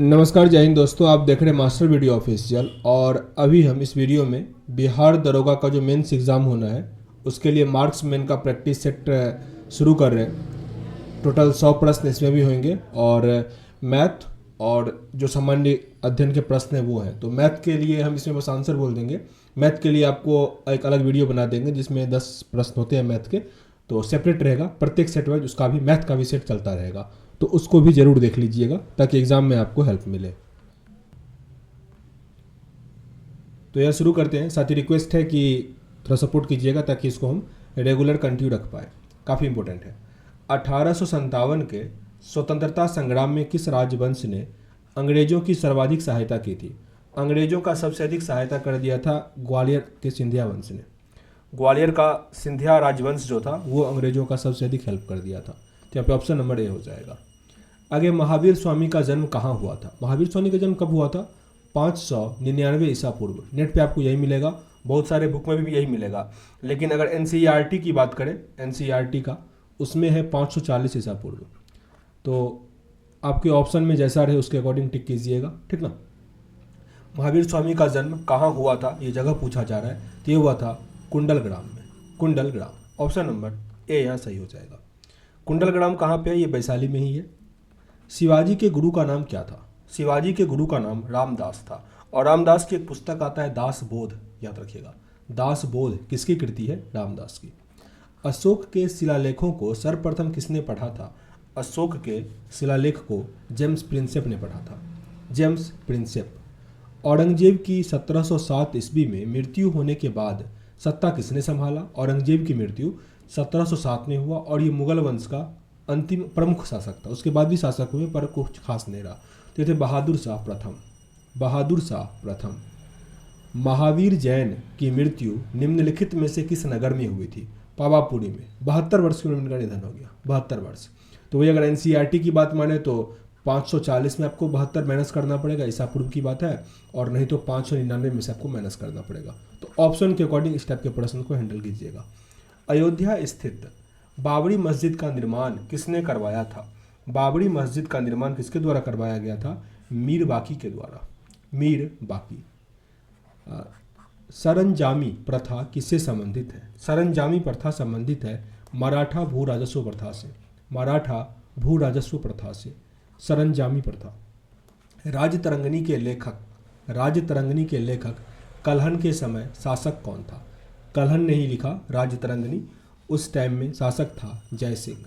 नमस्कार, जय हिंद दोस्तों। आप देख रहे हैं मास्टर वीडियो ऑफिशियल। और अभी हम इस वीडियो में बिहार दरोगा का जो मेंस एग्ज़ाम होना है उसके लिए मार्क्समैन का प्रैक्टिस सेट शुरू कर रहे हैं। टोटल 100 प्रश्न इसमें भी होंगे और मैथ और जो सामान्य अध्ययन के प्रश्न हैं वो हैं। तो मैथ के लिए हम इसमें बस आंसर बोल देंगे। मैथ के लिए आपको एक अलग वीडियो बना देंगे जिसमें 10 प्रश्न होते हैं मैथ के, तो सेपरेट रहेगा। प्रत्येक सेट वाइज उसका भी मैथ का भी सेट चलता रहेगा, तो उसको भी ज़रूर देख लीजिएगा ताकि एग्ज़ाम में आपको हेल्प मिले। तो यह शुरू करते हैं। साथ ही रिक्वेस्ट है कि थोड़ा सपोर्ट कीजिएगा ताकि इसको हम रेगुलर कंटिन्यू रख पाए, काफ़ी इंपॉर्टेंट है। 1857 के स्वतंत्रता संग्राम में किस राजवंश ने अंग्रेजों की सर्वाधिक सहायता की थी? अंग्रेजों का सबसे अधिक सहायता कर दिया था ग्वालियर के सिंधिया वंश ने। ग्वालियर का सिंधिया राजवंश जो था वो अंग्रेजों का सबसे अधिक हेल्प कर दिया था। तो यहाँ पे ऑप्शन नंबर ए हो जाएगा। आगे, महावीर स्वामी का जन्म कहाँ हुआ था? महावीर स्वामी का जन्म कब हुआ था? 599 ईसा पूर्व। नेट पे आपको यही मिलेगा, बहुत सारे बुक में भी यही मिलेगा। लेकिन अगर एनसीईआरटी की बात करें, एनसीईआरटी का, उसमें है 540 ईसा पूर्व। तो आपके ऑप्शन में जैसा रहे उसके अकॉर्डिंग टिक कीजिएगा, ठीक ना। महावीर स्वामी का जन्म कहाँ हुआ था, ये जगह पूछा जा रहा है, तो ये हुआ था कुंडलग्राम में। कुंडलग्राम, ऑप्शन नंबर ए यहाँ सही हो जाएगा। कुंडलग्राम कहाँ पे है? ये वैशाली में ही है। शिवाजी के गुरु का नाम क्या था? शिवाजी के गुरु का नाम रामदास था। और रामदास की एक पुस्तक आता है दास बोध, याद रखिएगा। दास बोध किसकी कृति है? रामदास की। अशोक के शिलालेखों को सर्वप्रथम किसने पढ़ा था? अशोक के शिलालेख को जेम्स प्रिंसेप ने पढ़ा था। James Prinsep. औरंगजेब की 1707 ईस्वी में मृत्यु होने के बाद सत्ता किसने संभाला? औरंगजेब की मृत्यु 1707 में हुआ और ये मुगल वंश का अंतिम प्रमुख शासक था। उसके बाद भी शासक हुए पर कुछ खास नहीं रहा। तो ये थे बहादुर शाह प्रथम। बहादुर शाह प्रथम। महावीर जैन की मृत्यु निम्नलिखित में से किस नगर में हुई थी? पावापुरी में। 72 वर्ष की उम्र में इनका निधन हो गया। 72 वर्ष। तो वही अगर एनसीईआरटी की बात माने तो 540 में आपको 72 माइनस करना पड़ेगा, ईसा पूर्व की बात है, और नहीं तो 599 में से आपको माइनस करना पड़ेगा। तो ऑप्शन के अकॉर्डिंग इस टाइप के प्रश्न को हैंडल कीजिएगा। अयोध्या स्थित बाबरी मस्जिद का निर्माण किसने करवाया था? बाबरी मस्जिद का निर्माण किसके द्वारा करवाया गया था? मीर बाकी के द्वारा। मीर बाकी। सरंजामी प्रथा किससे संबंधित है? सरंजामी प्रथा संबंधित है मराठा भू राजस्व प्रथा से। मराठा भू राजस्व प्रथा से सरंजामी प्रथा। राजतरंगिणी के लेखक, राजतरंगिणी के लेखक कल्हण के समय शासक कौन था? कल्हण ने ही लिखा राजतरंगिणी। उस टाइम में शासक था जय सिंह।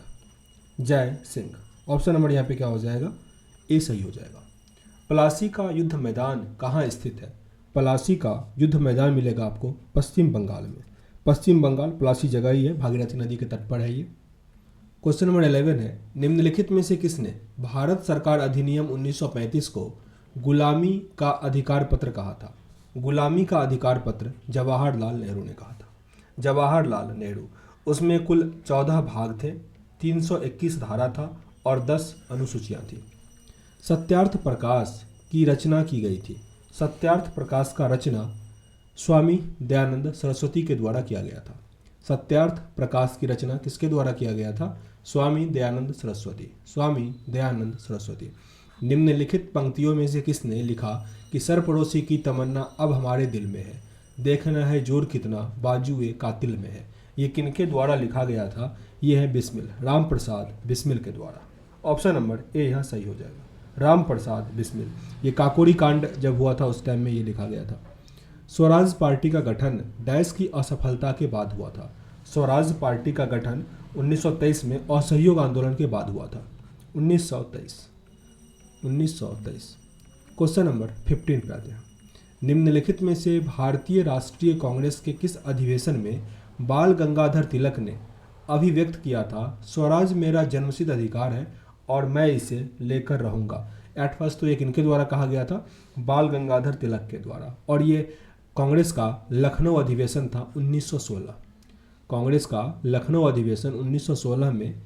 जय सिंह। ऑप्शन नंबर यहाँ पे क्या हो जाएगा? ए सही हो जाएगा। पलासी का युद्ध मैदान कहाँ स्थित है? पलासी का युद्ध मैदान मिलेगा आपको पश्चिम बंगाल में। पश्चिम बंगाल, पलासी जगह ही है, भागीरथी नदी के तट पर है ये। क्वेश्चन नंबर 11 है, निम्नलिखित में से किसने भारत सरकार अधिनियम 1935 को गुलामी का अधिकार पत्र कहा था? गुलामी का अधिकार पत्र जवाहरलाल नेहरू ने कहा था। जवाहरलाल नेहरू। उसमें कुल 14 भाग थे, 321 धारा था और 10 अनुसूचियाँ थी। सत्यार्थ प्रकाश की रचना की गई थी। सत्यार्थ प्रकाश का रचना स्वामी दयानंद सरस्वती के द्वारा किया गया था। सत्यार्थ प्रकाश की रचना किसके द्वारा किया गया था? स्वामी दयानंद सरस्वती। स्वामी दयानंद सरस्वती। निम्नलिखित पंक्तियों में से किसने लिखा कि सरपड़ोसी की तमन्ना अब हमारे दिल में है, देखना है जोर कितना बाजुए कातिल में है? ये किनके द्वारा लिखा गया था? ये है बिस्मिल, राम प्रसाद बिस्मिल के द्वारा। ऑप्शन नंबर ए यहाँ सही हो जाएगा, राम प्रसाद बिस्मिल। ये काकोरी कांड जब हुआ था उस टाइम में ये लिखा गया था। स्वराज पार्टी का गठन डैश की असफलता के बाद हुआ था। स्वराज पार्टी का गठन 1923 में असहयोग आंदोलन के बाद हुआ था। 1923। क्वेश्चन नंबर 15 पे आते हैं। निम्नलिखित में से भारतीय राष्ट्रीय कांग्रेस के किस अधिवेशन में बाल गंगाधर तिलक ने अभिव्यक्त किया था स्वराज मेरा जन्मसिद्ध अधिकार है और मैं इसे लेकर रहूंगा? एट फर्स्ट तो ये किनके द्वारा कहा गया था? बाल गंगाधर तिलक के द्वारा। और ये कांग्रेस का लखनऊ अधिवेशन था 1916। कांग्रेस का लखनऊ अधिवेशन 1916 में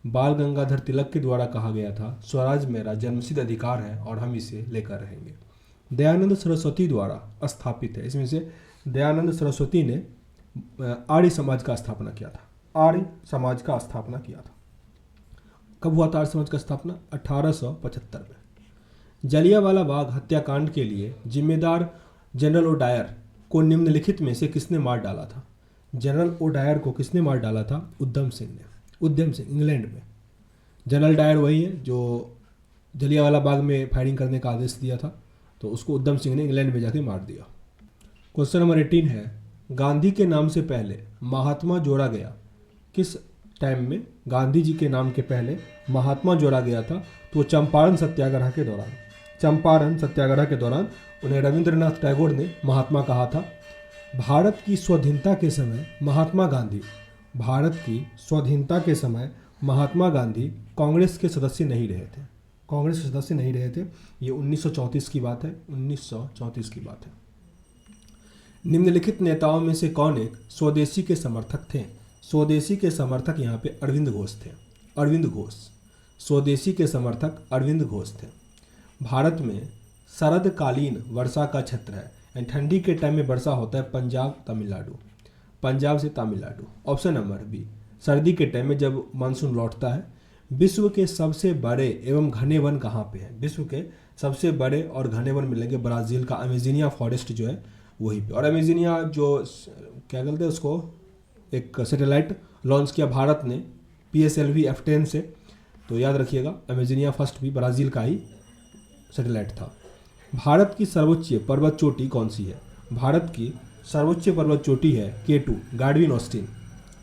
बाल गंगाधर तिलक के द्वारा कहा गया था स्वराज मेरा जन्मसिद्ध अधिकार है और हम इसे लेकर रहेंगे। दयानंद सरस्वती द्वारा स्थापित है। इसमें से दयानंद सरस्वती ने आर्य समाज का स्थापना किया था। आर्य समाज का स्थापना किया था। कब हुआ था आर्य समाज का स्थापना? 1875 में। जलियांवाला बाग हत्याकांड के लिए जिम्मेदार जनरल ओडायर को निम्नलिखित में से किसने मार डाला था? जनरल ओडायर को किसने मार डाला था? उधम सिंह ने। उधम सिंह, इंग्लैंड में। जनरल डायर वही है जो जलियांवाला बाग में फायरिंग करने का आदेश दिया था, तो उसको उधम सिंह ने इंग्लैंड में जाके मार दिया। क्वेश्चन नंबर 18 है, गांधी के नाम से पहले महात्मा जोड़ा गया किस टाइम में? गांधी जी के नाम के पहले महात्मा जोड़ा गया था तो चंपारण सत्याग्रह के दौरान। चंपारण सत्याग्रह के दौरान उन्हें रविंद्रनाथ टैगोर ने महात्मा कहा था। भारत की स्वाधीनता के समय महात्मा गांधी महात्मा गांधी कांग्रेस के सदस्य नहीं रहे थे। कांग्रेस के सदस्य नहीं रहे थे। ये 1934 की बात है। 1934 की बात है। निम्नलिखित नेताओं में से कौन एक स्वदेशी के समर्थक थे? स्वदेशी के समर्थक यहाँ पे अरविंद घोष थे। अरविंद घोष स्वदेशी के समर्थक अरविंद घोष थे। भारत में शरदकालीन वर्षा का क्षेत्र है, यानी ठंडी के टाइम में वर्षा होता है पंजाब तमिलनाडु, पंजाब से तमिलनाडु। ऑप्शन नंबर बी, सर्दी के टाइम में जब मानसून लौटता है। विश्व के सबसे बड़े एवं घने वन कहाँ पे हैं? विश्व के सबसे बड़े और घने वन मिलेंगे ब्राज़ील का अमेजिनिया फॉरेस्ट जो है वहीं पे। और अमेजिनिया जो क्या कहते हैं उसको, एक सैटेलाइट लॉन्च किया भारत ने PSLV F10 से, तो याद रखिएगा अमेजिनिया फर्स्ट भी ब्राज़ील का ही सैटेलाइट था। भारत की सर्वोच्च पर्वत चोटी कौन सी है? भारत की सर्वोच्च पर्वत चोटी है K2, Godwin Austin.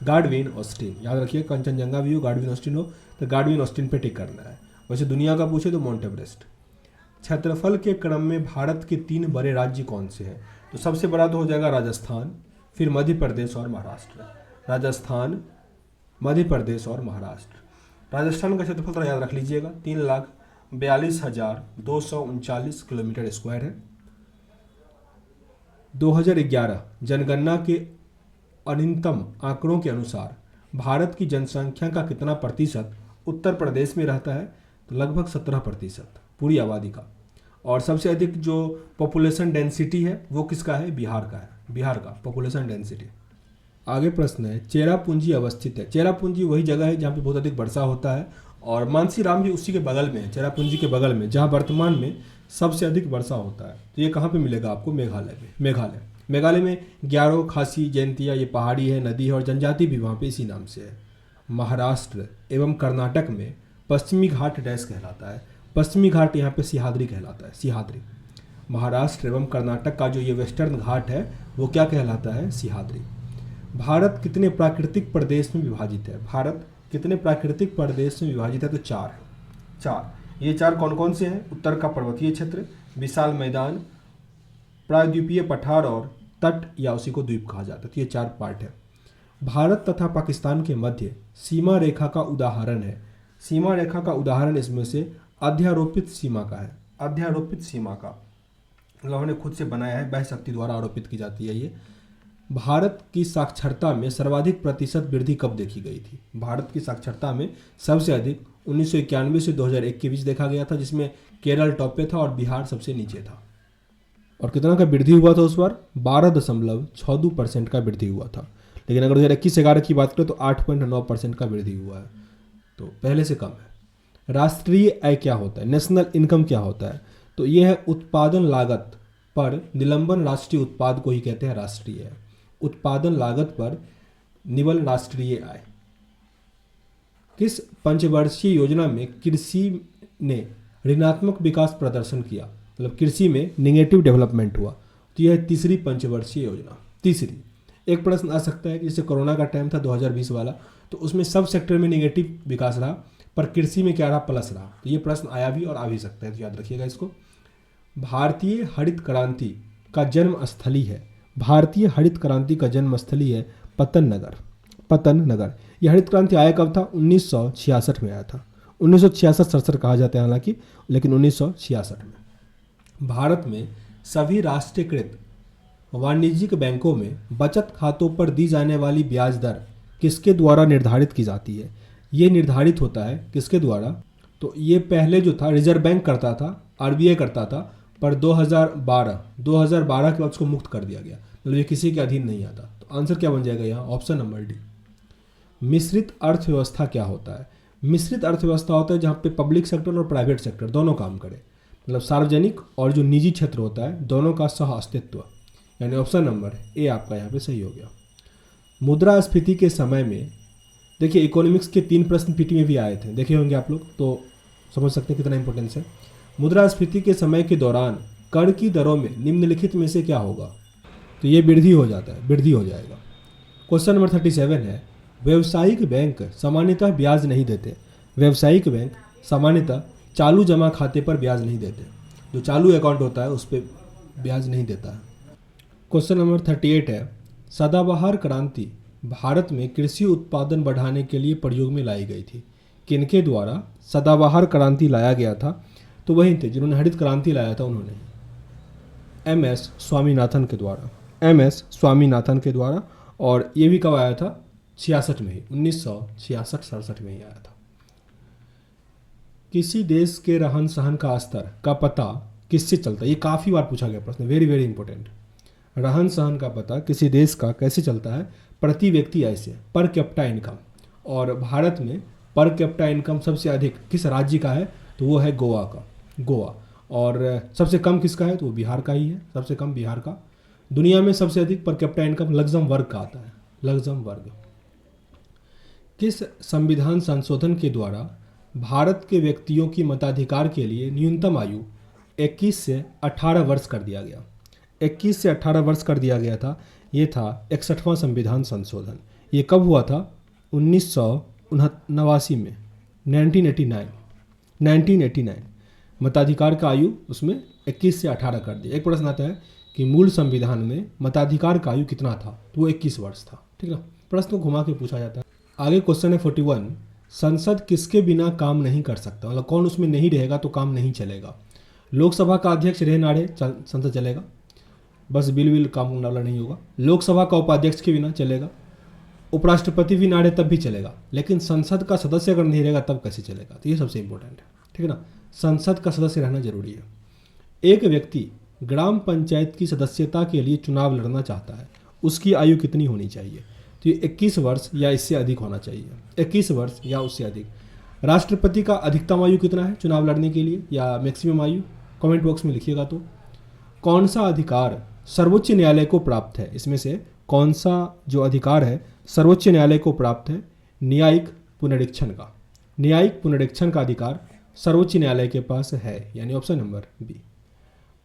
Godwin Austin याद रखिए, कंचनजंगा भी हो, गार्डविन ऑस्टिन हो, तो गार्डविन ऑस्टिन पे टिक करना है। वैसे दुनिया का पूछे तो माउंट एवरेस्ट। क्षेत्रफल के क्रम में भारत के 3 बड़े राज्य कौन से हैं? तो सबसे बड़ा तो हो जाएगा राजस्थान, फिर मध्य प्रदेश और महाराष्ट्र। राजस्थान, मध्य प्रदेश और महाराष्ट्र। राजस्थान का क्षेत्रफल थोड़ा याद रख लीजिएगा, 3,42,239 किलोमीटर स्क्वायर है। 2011 जनगणना के अनितम आंकड़ों के अनुसार भारत की जनसंख्या का कितना प्रतिशत उत्तर प्रदेश में रहता है? तो लगभग 17% पूरी आबादी का। और सबसे अधिक जो पॉपुलेशन डेंसिटी है वो किसका है? बिहार का है। बिहार का पॉपुलेशन डेंसिटी। आगे प्रश्न है, चेरापूंजी अवस्थित है। चेरापूंजी वही जगह है जहाँ पे बहुत अधिक वर्षा होता है, और मानसीराम भी उसी के बगल में है, चेरापूंजी के बगल में, जहाँ वर्तमान में सबसे अधिक वर्षा होता है। तो ये कहाँ पे मिलेगा आपको? मेघालय में। मेघालय में ग्यारो, खासी, जयंतिया, ये पहाड़ी है, नदी है और जनजाति भी वहाँ पे इसी नाम से है। महाराष्ट्र एवं कर्नाटक में पश्चिमी घाट डैश कहलाता है। पश्चिमी घाट यहाँ पे सिहाद्री कहलाता है। सिहाद्री। महाराष्ट्र एवं कर्नाटक का जो ये वेस्टर्न घाट है वो क्या कहलाता है? सिहाद्री। भारत कितने प्राकृतिक प्रदेश में विभाजित है? भारत कितने प्राकृतिक प्रदेश में विभाजित है? तो 4 है। 4। ये 4 कौन कौन से हैं? उत्तर का पर्वतीय क्षेत्र, विशाल मैदान, प्रायद्वीपीय पठार और तट, या उसी को द्वीप कहा जाता है। तो ये 4 पार्ट है। भारत तथा पाकिस्तान के मध्य सीमा रेखा का उदाहरण है। सीमा रेखा का उदाहरण इसमें से अध्यारोपित सीमा का है। अध्यारोपित सीमा का मतलब हमने खुद से बनाया है, वह शक्ति द्वारा आरोपित की जाती है ये। भारत की साक्षरता में सर्वाधिक प्रतिशत वृद्धि कब देखी गई थी? भारत की साक्षरता में सबसे अधिक 1991 से 2001 के बीच देखा गया था, जिसमें केरल टॉप पे था और बिहार सबसे नीचे था। और कितना का वृद्धि हुआ था उस बार? 12.62% का वृद्धि हुआ था। लेकिन अगर 2021-11 की बात करें तो 8.9% का वृद्धि हुआ है, तो पहले से कम है। राष्ट्रीय आय क्या होता है? नेशनल इनकम क्या होता है? तो यह है उत्पादन लागत पर निलंबन राष्ट्रीय उत्पाद को ही कहते हैं राष्ट्रीय आय। उत्पादन लागत पर निवल राष्ट्रीय आय। किस पंचवर्षीय योजना में कृषि ने ऋणात्मक विकास प्रदर्शन किया? मतलब कृषि में निगेटिव डेवलपमेंट हुआ, तो यह तीसरी पंचवर्षीय योजना। तीसरी। एक प्रश्न आ सकता है कि जैसे कोरोना का टाइम था 2020 वाला, तो उसमें सब सेक्टर में निगेटिव विकास रहा, पर कृषि में क्या रहा? प्लस रहा। तो ये प्रश्न आया भी और आ भी सकता है, तो याद रखिएगा इसको। भारतीय हरित क्रांति का जन्म स्थली है। भारतीय हरित क्रांति का जन्म स्थली है पतन नगर। पतन नगर। यह हरित क्रांति आया कब था? 1966 में आया था। 1966-67 कहा जाता है हालांकि, लेकिन 1966 में। भारत में सभी राष्ट्रीयकृत वाणिज्यिक बैंकों में बचत खातों पर दी जाने वाली ब्याज दर किसके द्वारा निर्धारित की जाती है? ये निर्धारित होता है किसके द्वारा? तो ये पहले जो था रिजर्व बैंक करता था, RBI करता था, पर 2012 के बाद उसको मुक्त कर दिया गया, मतलब ये किसी के अधीन नहीं आता। तो आंसर क्या बन जाएगा यहाँ? Option number D. मिश्रित अर्थव्यवस्था क्या होता है? मिश्रित अर्थव्यवस्था होता है जहाँ पे पब्लिक सेक्टर और प्राइवेट सेक्टर दोनों काम करे। मतलब सार्वजनिक और जो निजी क्षेत्र होता है दोनों का सह अस्तित्व, यानी ऑप्शन नंबर ए आपका यहाँ पे सही हो गया। मुद्रास्फीति के समय में, देखिए इकोनॉमिक्स के 3 प्रश्न पीटी में भी आए थे, देखे होंगे आप लोग, तो समझ सकते हैं कितना इंपॉर्टेंस है। मुद्रास्फीति के समय के दौरान कर की दरों में निम्नलिखित में से क्या होगा? तो ये वृद्धि हो जाता है, वृद्धि हो जाएगा। क्वेश्चन नंबर 37 है, व्यावसायिक बैंक सामान्यतः ब्याज नहीं देते। व्यावसायिक बैंक सामान्यतः चालू जमा खाते पर ब्याज नहीं देते, जो चालू अकाउंट होता है उस पर ब्याज नहीं देता है। क्वेश्चन नंबर 38 है, सदाबहार क्रांति भारत में कृषि उत्पादन बढ़ाने के लिए प्रयोग में लाई गई थी। किनके द्वारा सदाबहार क्रांति लाया गया था? तो वही थे जिन्होंने हरित क्रांति लाया था, उन्होंने एम.एस. स्वामीनाथन के द्वारा, एम.एस. स्वामीनाथन के द्वारा। और ये भी कब आया था? 66 में ही, 1966-67 में ही आया था। किसी देश के रहन सहन का स्तर का पता किससे चलता है? ये काफ़ी बार पूछा गया प्रश्न, वेरी वेरी इंपॉर्टेंट। रहन सहन का पता किसी देश का कैसे चलता है? प्रति व्यक्ति आय से, पर कैपिटा इनकम। और भारत में पर कैपिटा इनकम सबसे अधिक किस राज्य का है? तो वो है गोवा का, गोवा। और सबसे कम किसका है? तो वो बिहार का ही है, सबसे कम बिहार का। दुनिया में सबसे अधिक पर कैपिटा इनकम लग्जमबर्ग का आता है, लग्जमबर्ग। किस संविधान संशोधन के द्वारा भारत के व्यक्तियों की मताधिकार के लिए न्यूनतम आयु 21 से 18 वर्ष कर दिया गया? 21 से 18 वर्ष कर दिया गया था। ये था 61वां संविधान संशोधन। ये कब हुआ था? 1989 में, 1989 मताधिकार का आयु उसमें 21 से 18 कर दिया। एक प्रश्न आता है कि मूल संविधान में मताधिकार का आयु कितना था? तो वो 21 वर्ष था, ठीक ना। प्रश्न को घुमा के पूछा जाता है। आगे क्वेश्चन है 41, संसद किसके बिना काम नहीं कर सकता? मतलब कौन उसमें नहीं रहेगा तो काम नहीं चलेगा? लोकसभा का अध्यक्ष रहे ना रहे संसद चलेगा, बस बिल काम वाला नहीं होगा। लोकसभा का उपाध्यक्ष के बिना चलेगा, उपराष्ट्रपति भी ना रहे तब भी चलेगा, लेकिन संसद का सदस्य अगर नहीं रहेगा तब कैसे चलेगा? तो ये सबसे इंपॉर्टेंट है, ठीक है ना। संसद का सदस्य रहना जरूरी है। एक व्यक्ति ग्राम पंचायत की सदस्यता के लिए चुनाव लड़ना चाहता है, उसकी आयु कितनी होनी चाहिए? तो ये 21 वर्ष या इससे अधिक होना चाहिए, 21 वर्ष या उससे अधिक। राष्ट्रपति का अधिकतम आयु कितना है चुनाव लड़ने के लिए, या मैक्सिमम आयु? कमेंट बॉक्स में लिखिएगा। तो कौन सा अधिकार सर्वोच्च न्यायालय को प्राप्त है? इसमें से कौन सा जो अधिकार है सर्वोच्च न्यायालय को प्राप्त है? न्यायिक पुनरीक्षण का, न्यायिक पुनरीक्षण का अधिकार सर्वोच्च न्यायालय के पास है, यानी ऑप्शन नंबर बी।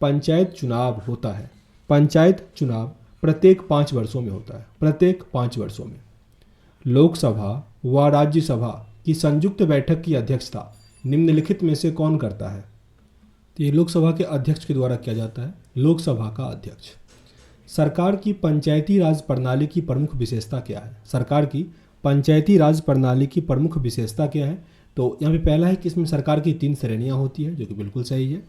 पंचायत चुनाव होता है, पंचायत चुनाव प्रत्येक 5 वर्षों में होता है, प्रत्येक 5 वर्षों में। लोकसभा व राज्यसभा की संयुक्त बैठक की अध्यक्षता निम्नलिखित में से कौन करता है? तो ये लोकसभा के अध्यक्ष के द्वारा किया जाता है, लोकसभा का अध्यक्ष। सरकार की पंचायती राज प्रणाली की प्रमुख विशेषता क्या है? सरकार की पंचायती राज प्रणाली की प्रमुख विशेषता क्या है? तो यहाँ पे पहला है कि इसमें सरकार की 3 श्रेणियाँ होती है, जो कि बिल्कुल सही है।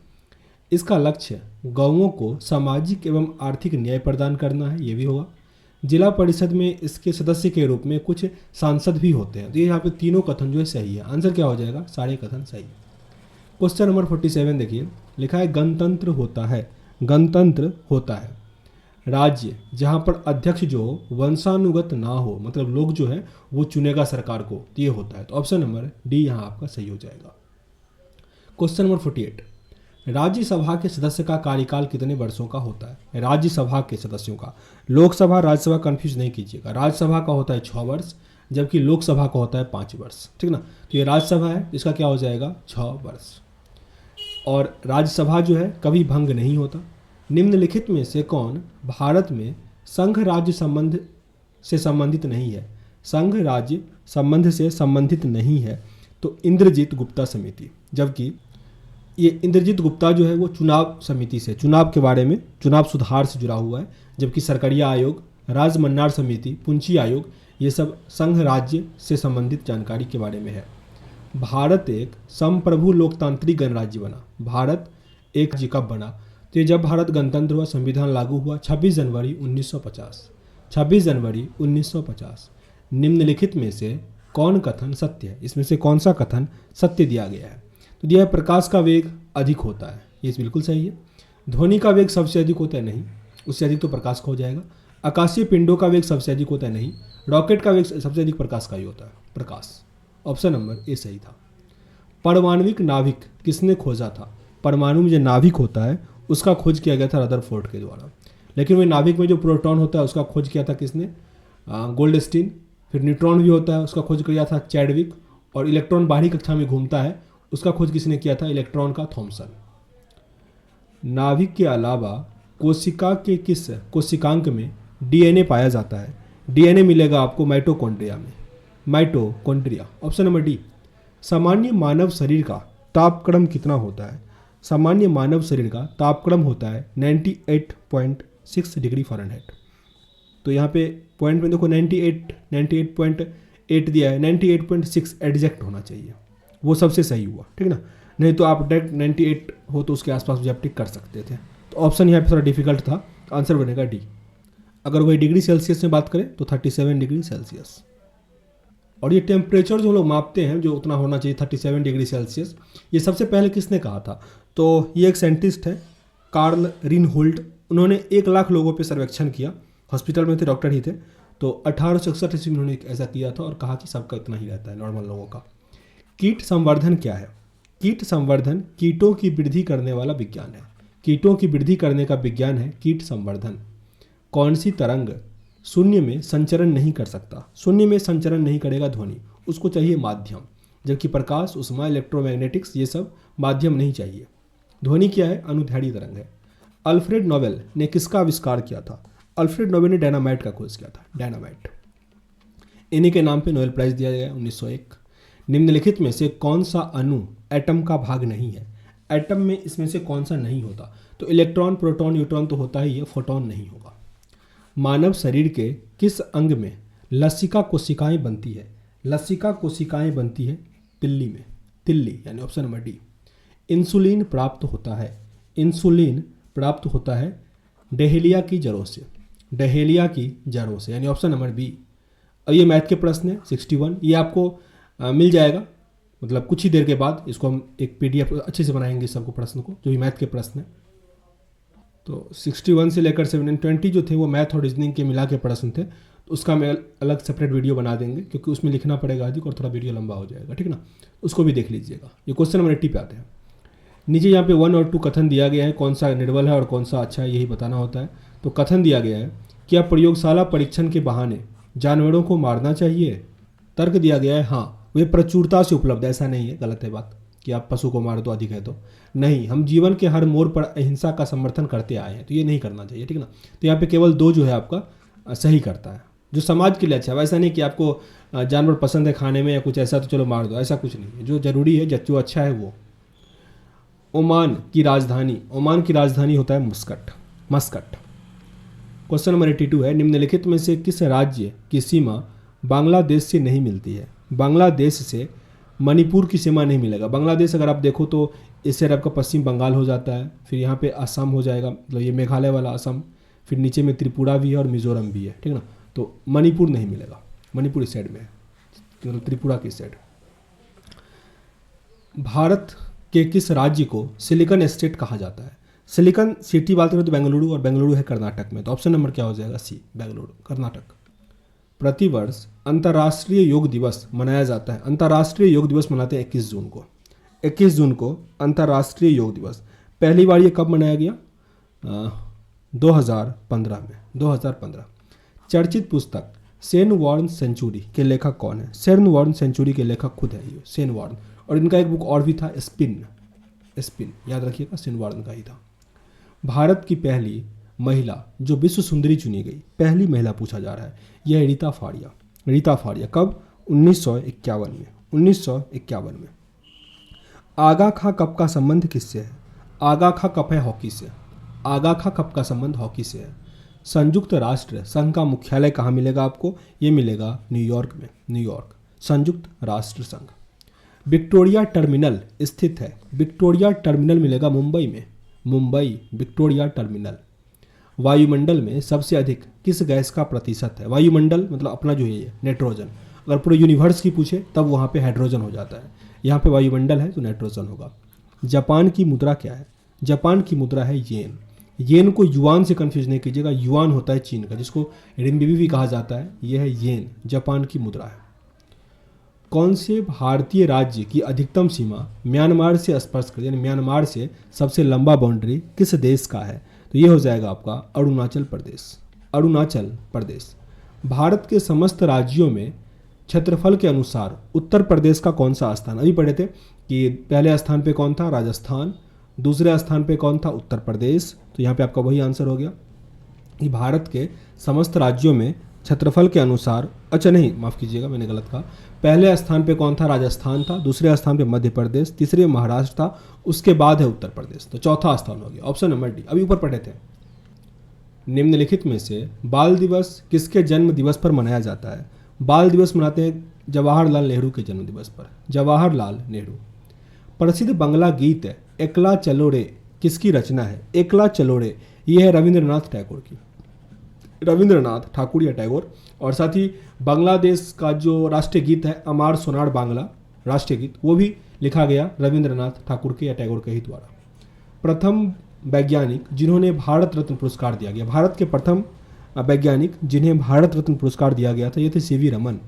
इसका लक्ष्य गाँवों को सामाजिक एवं आर्थिक न्याय प्रदान करना है, ये भी होगा। जिला परिषद में इसके सदस्य के रूप में कुछ सांसद भी होते हैं। तो ये यहाँ पे तीनों कथन जो है सही है। आंसर क्या हो जाएगा? सारे कथन सही। क्वेश्चन नंबर 47 देखिए, लिखा है गणतंत्र होता है, गणतंत्र होता है राज्य जहाँ पर अध्यक्ष जो वंशानुगत ना हो, मतलब लोग जो है वो चुनेगा सरकार को, तो ये होता है। तो ऑप्शन नंबर डी यहाँ आपका सही हो जाएगा। क्वेश्चन नंबर 48, राज्यसभा के सदस्य का कार्यकाल कितने वर्षों का होता है? राज्यसभा के सदस्यों का, लोकसभा राज्यसभा कंफ्यूज नहीं कीजिएगा। राज्यसभा का होता है 6 वर्ष, जबकि लोकसभा का होता है 5 वर्ष, ठीक ना। तो ये राज्यसभा है, इसका क्या हो जाएगा? 6 वर्ष। और राज्यसभा जो है कभी भंग नहीं होता। निम्नलिखित में से कौन भारत में संघ राज्य संबंध से संबंधित नहीं है? संघ राज्य संबंध से संबंधित नहीं है तो इंद्रजीत गुप्ता समिति, जबकि ये इंद्रजीत गुप्ता जो है वो चुनाव समिति से, चुनाव के बारे में, चुनाव सुधार से जुड़ा हुआ है, जबकि सरकरिया आयोग, राजमन्नार समिति, पुंची आयोग, ये सब संघ राज्य से संबंधित जानकारी के बारे में है। भारत एक संप्रभु लोकतांत्रिक गणराज्य बना, भारत एक राज्य कब बना? तो ये जब भारत गणतंत्र हुआ, संविधान लागू हुआ 26 जनवरी 1950, 26 जनवरी 1950। निम्नलिखित में से कौन कथन सत्य है? इसमें से कौन सा कथन सत्य दिया गया है? तो दिया है प्रकाश का वेग अधिक होता है, ये बिल्कुल सही है। ध्वनि का वेग सबसे अधिक होता है, नहीं, उससे अधिक तो प्रकाश का हो जाएगा। आकाशीय पिंडों का वेग सबसे अधिक होता है, नहीं। रॉकेट का वेग सबसे अधिक प्रकाश का ही होता है, प्रकाश। ऑप्शन नंबर ए सही था। परमाणविक नाभिक किसने खोजा था? परमाणु में जो नाभिक होता है उसका खोज किया गया था रदरफोर्ड के द्वारा। लेकिन वही नाभिक में जो प्रोटॉन होता है उसका खोज किया था किसने? गोल्डस्टीन। फिर न्यूट्रॉन भी होता है उसका खोज किया था चैडविक। और इलेक्ट्रॉन बाहरी कक्षा में घूमता है उसका खोज किसने किया था? इलेक्ट्रॉन का थॉमसन। नाभिक के अलावा कोशिका के किस कोशिकांक में डीएनए पाया जाता है? डीएनए मिलेगा आपको माइटोकॉन्ड्रिया में। Mitochondria, option number D. सामान्य मानव शरीर का तापक्रम कितना होता है? सामान्य मानव शरीर का तापक्रम होता है 98.6 डिग्री फ़ारेनहाइट। तो यहाँ पे पॉइंट में देखो 98.8 दिया है, 98.6 एग्जैक्ट होना चाहिए, वो सबसे सही हुआ, ठीक ना। नहीं तो आप डायरेक्ट 98 हो तो उसके आसपास भी आप टिक कर सकते थे। तो ऑप्शन यहाँ पे थोड़ा डिफिकल्ट था, तो आंसर बनेगा डी। अगर वही डिग्री सेल्सियस में बात करें तो 37 डिग्री सेल्सियस। और ये टेम्परेचर जो लोग मापते हैं जो उतना होना चाहिए 37 डिग्री सेल्सियस, ये सबसे पहले किसने कहा था? तो ये एक साइंटिस्ट है कार्ल रिनहोल्ट। उन्होंने 1 लाख लोगों पे सर्वेक्षण किया, हॉस्पिटल में थे, डॉक्टर ही थे। तो 1861 ईस्वी में उन्होंने ऐसा किया था और कहा कि सबका इतना ही रहता है नॉर्मल लोगों का। कीट संवर्धन क्या है? कीट संवर्धन कीटों की वृद्धि करने वाला विज्ञान है। कीटों की वृद्धि करने का विज्ञान है कीट संवर्धन। कौन सी तरंग शून्य में संचरण नहीं कर सकता? शून्य में संचरण नहीं करेगा ध्वनि, उसको चाहिए माध्यम, जबकि प्रकाश, उष्मा, इलेक्ट्रोमैग्नेटिक्स ये सब माध्यम नहीं चाहिए। ध्वनि क्या है? अनुदैर्ध्य तरंग है। अल्फ्रेड नोबेल ने किसका आविष्कार किया था? अल्फ्रेड नोबेल ने डायनामाइट का खोज किया था, डायनामाइट। इन्हीं के नाम पे नोबेल प्राइज दिया गया 1901। निम्नलिखित में से कौन सा अणु एटम का भाग नहीं है? एटम में इसमें से कौन सा नहीं होता? तो इलेक्ट्रॉन, प्रोटॉन, न्यूट्रॉन तो होता ही है, फोटॉन नहीं होगा। मानव शरीर के किस अंग में लसिका कोशिकाएं बनती है? लसिका कोशिकाएं बनती है तिल्ली में, तिल्ली, यानी ऑप्शन नंबर डी। इंसुलिन प्राप्त होता है, इंसुलिन प्राप्त होता है डहेलिया की जड़ों से, डहेलिया की जड़ों से, यानी ऑप्शन नंबर बी। और ये मैथ के प्रश्न है 61, ये आपको मिल जाएगा, मतलब कुछ ही देर के बाद इसको हम एक पीडीएफ अच्छे से बनाएंगे सबको प्रश्न को, जो भी मैथ के प्रश्न है। तो 61 से लेकर 720 जो थे वो मैथ और रीजनिंग के मिला के प्रश्न थे। तो उसका मैं अलग सेपरेट वीडियो बना देंगे, क्योंकि उसमें लिखना पड़ेगा अधिक और थोड़ा वीडियो लंबा हो जाएगा, ठीक ना। उसको भी देख लीजिएगा। ये क्वेश्चन नंबर 80 पे आते हैं। नीचे यहाँ पे 1 और 2 कथन दिया गया है, कौन सा निर्बल है और कौन सा अच्छा है यही बताना होता है। तो कथन दिया गया है, क्या प्रयोगशाला परीक्षण के बहाने जानवरों को मारना चाहिए? तर्क दिया गया है हाँ, वे प्रचुरता से उपलब्ध, ऐसा नहीं है, गलत है बात कि आप पशु को मार दो अधिक है तो नहीं। हम जीवन के हर मोड़ पर अहिंसा का समर्थन करते आए हैं, तो ये नहीं करना चाहिए, ठीक ना। तो यहाँ पे केवल 2 जो है आपका सही करता है, जो समाज के लिए अच्छा है। वैसा नहीं कि आपको जानवर पसंद है खाने में या कुछ ऐसा तो चलो मार दो, ऐसा कुछ नहीं है। जो जरूरी है, जो अच्छा है वो। ओमान की राजधानी, ओमान की राजधानी होता है मस्कट, मस्कट। क्वेश्चन नंबर 82 है, निम्नलिखित में से किस राज्य की सीमा बांग्लादेश से नहीं मिलती है? बांग्लादेश से मणिपुर की सीमा नहीं मिलेगा। बांग्लादेश अगर आप देखो तो इससे आपका पश्चिम बंगाल हो जाता है, फिर यहाँ पे असम हो जाएगा, मतलब ये मेघालय वाला असम, फिर नीचे में त्रिपुरा भी है और मिजोरम भी है, ठीक ना। तो मणिपुर नहीं मिलेगा, मणिपुर इस साइड में है, मतलब त्रिपुरा की साइड। भारत के किस राज्य को सिलिकॉन स्टेट कहा जाता है? सिलिकॉन सिटी बात करें तो बेंगलुरु, और बेंगलुरु है कर्नाटक में। तो ऑप्शन नंबर क्या हो जाएगा? सी, बेंगलुरु, कर्नाटक। प्रतिवर्ष अंतर्राष्ट्रीय योग दिवस मनाया जाता है। अंतर्राष्ट्रीय योग दिवस मनाते हैं 21 जून को। 21 जून को अंतर्राष्ट्रीय योग दिवस। पहली बार ये कब मनाया गया? 2015 में, 2015। चर्चित पुस्तक सेन वार्न सेंचुरी के लेखक कौन है? सेन वार्न सेंचुरी के लेखक खुद है ये, सेन वार्न। और इनका एक बुक और भी था, स्पिन, स्पिन, याद रखिएगा, सेन वार्न का ही था। भारत की पहली महिला जो विश्व सुंदरी चुनी गई, पहली महिला पूछा जा रहा है, यह है रीता फाड़िया। रीता फाड़िया कब? 1951 में, 1951 में। आगा खा कप का संबंध किससे है? आगा खा कप है हॉकी से, आगा खा कप का संबंध हॉकी से है। संयुक्त राष्ट्र संघ का मुख्यालय कहाँ मिलेगा आपको? ये मिलेगा न्यूयॉर्क में, न्यूयॉर्क, संयुक्त राष्ट्र संघ। विक्टोरिया टर्मिनल स्थित है, विक्टोरिया टर्मिनल मिलेगा मुंबई में, मुंबई, विक्टोरिया टर्मिनल। वायुमंडल में सबसे अधिक किस गैस का प्रतिशत है? वायुमंडल मतलब अपना जो है नाइट्रोजन, अगर पूरे यूनिवर्स की पूछे तब वहाँ पे हाइड्रोजन हो जाता है, यहाँ पे वायुमंडल है तो नाइट्रोजन होगा। जापान की मुद्रा क्या है? जापान की मुद्रा है येन। येन को युआन से कंफ्यूज नहीं कीजिएगा, युआन होता है चीन का, जिसको रिम्बिबी भी कहा जाता है, यह है येन, जापान की मुद्रा है। कौन से भारतीय राज्य की अधिकतम सीमा म्यांमार से स्पर्श करती है, यानी म्यांमार से सबसे लंबा बाउंड्री किस देश का है? तो ये हो जाएगा आपका अरुणाचल प्रदेश। अरुणाचल प्रदेश। भारत के समस्त राज्यों में क्षेत्रफल के अनुसार उत्तर प्रदेश का कौन सा स्थान, अभी पढ़े थे कि पहले स्थान पे कौन था? राजस्थान। दूसरे स्थान पे कौन था? उत्तर प्रदेश। तो यहाँ पे आपका वही आंसर हो गया कि भारत के समस्त राज्यों में क्षेत्रफल के अनुसार, अच्छा नहीं माफ़ कीजिएगा मैंने गलत कहा, पहले स्थान पे कौन था? राजस्थान था। दूसरे स्थान पे मध्य प्रदेश, तीसरे महाराष्ट्र था, उसके बाद है उत्तर प्रदेश। तो चौथा स्थान हो गया ऑप्शन नंबर डी। अभी ऊपर पढ़े थे, निम्नलिखित में से बाल दिवस किसके जन्म दिवस पर मनाया जाता है? बाल दिवस मनाते हैं जवाहरलाल नेहरू के जन्म दिवस पर। जवाहरलाल नेहरू। प्रसिद्ध बंगला गीत है एकला चलोड़े किसकी रचना है? एकला चलोड़े ये है रविंद्रनाथ टैगोर की। रविंद्रनाथ ठाकुर या टैगोर। और साथ ही बांग्लादेश का जो राष्ट्रीय गीत है अमार सोनार बांग्ला राष्ट्रीय गीत, वो भी लिखा गया रविंद्रनाथ ठाकुर के या टैगोर के ही द्वारा। प्रथम वैज्ञानिक जिन्होंने भारत रत्न पुरस्कार दिया गया, भारत के प्रथम वैज्ञानिक जिन्हें भारत रत्न पुरस्कार दिया गया था, ये थे सीवी रमन।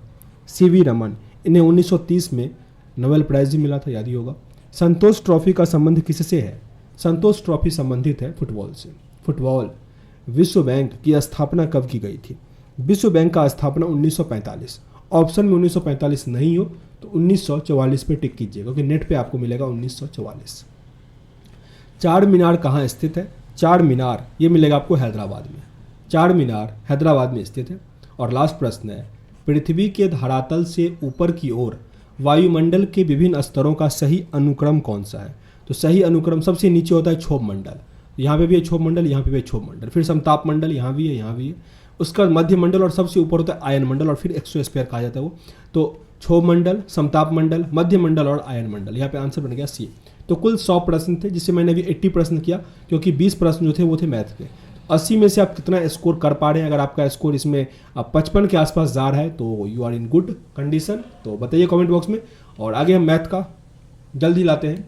सीवी रमन, इन्हें 1930 में नोबेल प्राइज भी मिला था, याद ही होगा। संतोष ट्रॉफी का संबंध किससे है? संतोष ट्रॉफी संबंधित है फुटबॉल से। फुटबॉल। विश्व बैंक की स्थापना कब की गई थी? विश्व बैंक का स्थापना 1945। ऑप्शन में 1945 नहीं हो तो 1944 पे टिक कीजिएगा, क्योंकि नेट पे आपको मिलेगा 1944। चार मीनार कहाँ स्थित है? चार मीनार ये मिलेगा आपको हैदराबाद में। चार मीनार हैदराबाद में स्थित है। और लास्ट प्रश्न है, पृथ्वी के धरातल से ऊपर की ओर वायुमंडल के विभिन्न स्तरों का सही अनुक्रम कौन सा है? तो सही अनुक्रम सबसे नीचे होता है क्षोभ मंडल, यहाँ पे भी है क्षोभ मंडल, यहाँ पे भी है क्षोभ मंडल, फिर समताप मंडल यहाँ भी है, यहाँ भी है। उसका मध्य मंडल और सबसे ऊपर होता है आयन मंडल, और फिर एक्सोस्फीयर कहा जाता है वो। तो क्षोभ मंडल, समताप मंडल, मध्य मंडल और आयन मंडल। यहाँ पे आंसर बन गया सी। तो कुल 100 प्रश्न थे, जिससे मैंने अभी 80 प्रश्न किया, क्योंकि 20 प्रश्न जो थे वो थे मैथ के। 80 में से आप कितना स्कोर कर पा रहे हैं? अगर आपका स्कोर इसमें 55 के आसपास जा रहा है तो you are in good condition. तो बताइए कमेंट बॉक्स में। और आगे हम मैथ का जल्दी लाते हैं,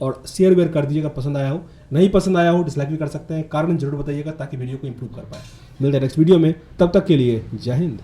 और शेयर वेयर कर दीजिएगा पसंद आया हो। नहीं पसंद आया हो डिसलाइक भी कर सकते हैं, कारण जरूर बताइएगा ताकि वीडियो को इंप्रूव कर पाए। मिलते हैं नेक्स्ट वीडियो में, तब तक के लिए जय हिंद।